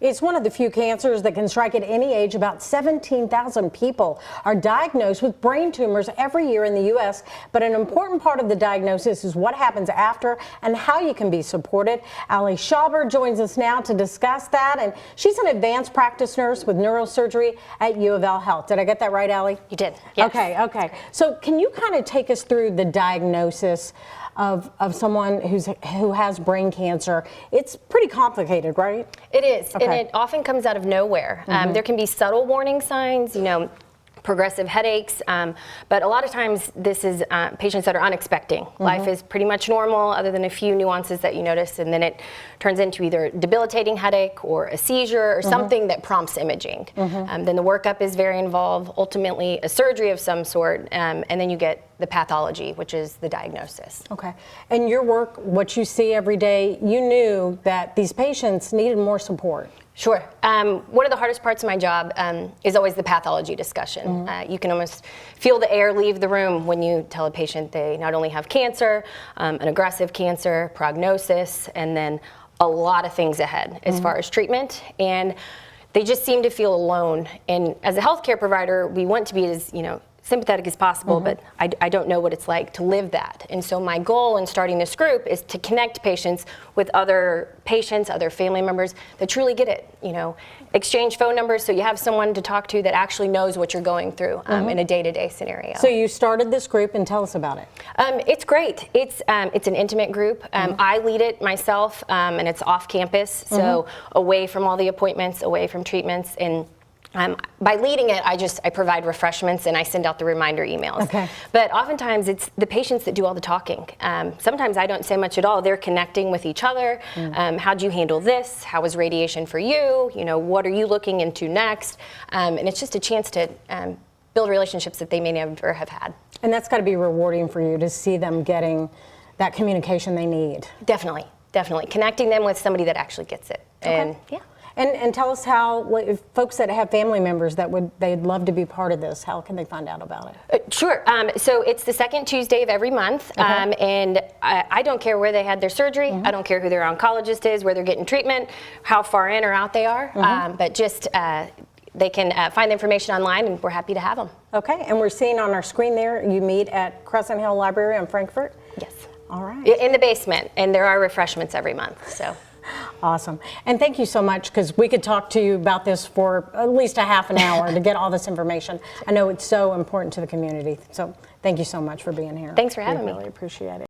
It's one of the few cancers that can strike at any age. About 17,000 people are diagnosed with brain tumors every year in the U.S., but an important part of the diagnosis is what happens after and how you can be supported. Ali Schauber joins us now to discuss that, and she's an advanced practice nurse with neurosurgery at U of L Health. Did I get that right, Ali? You did, yes. Okay. So can you kind of take us through the diagnosis of someone who has brain cancer? It's pretty complicated, right? It is, Okay. and it often comes out of nowhere. There can be subtle warning signs, progressive headaches, but a lot of times this is patients that are unexpecting. Life is pretty much normal other than a few nuances that you notice, and then it turns into either debilitating headache or a seizure or something that prompts imaging. Then the workup is very involved, ultimately a surgery of some sort, and then you get the pathology, which is the diagnosis. Okay. And your work, what you see every day, you knew that these patients needed more support. Sure. One of the hardest parts of my job is always the pathology discussion. You can almost feel the air leave the room when you tell a patient they not only have cancer, an aggressive cancer, prognosis, and then a lot of things ahead as far as treatment. And they just seem to feel alone. And as a healthcare provider, we want to be as, sympathetic as possible, but I don't know what it's like to live that. And so my goal in starting this group is to connect patients with other patients, other family members that truly get it. Exchange phone numbers so you have someone to talk to that actually knows what you're going through in a day-to-day scenario. So you started this group, and tell us about it. It's great. It's an intimate group. I lead it myself, and it's off campus, so away from all the appointments, away from treatments, and by leading it, I provide refreshments and I send out the reminder emails. Okay. But oftentimes it's the patients that do all the talking. Sometimes I don't say much at all. They're connecting with each other. How'd you handle this? How was radiation for you? What are you looking into next? And it's just a chance to build relationships that they may never have had. And that's got to be rewarding for you to see them getting that communication they need. Definitely. Connecting them with somebody that actually gets it. Okay. And yeah. And tell us how, if folks that have family members that they'd love to be part of this, how can they find out about it? Sure. So it's the second Tuesday of every month, and I don't care where they had their surgery. I don't care who their oncologist is, where they're getting treatment, how far in or out they are, but just they can find the information online, and we're happy to have them. Okay, and we're seeing on our screen there, you meet at Crescent Hill Library in Frankfort? Yes. All right. In the basement, and there are refreshments every month, so. Awesome. And thank you so much, because we could talk to you about this for at least a half an hour to get all this information. I know it's so important to the community. So thank you so much for being here. Thanks for having me. Really appreciate it.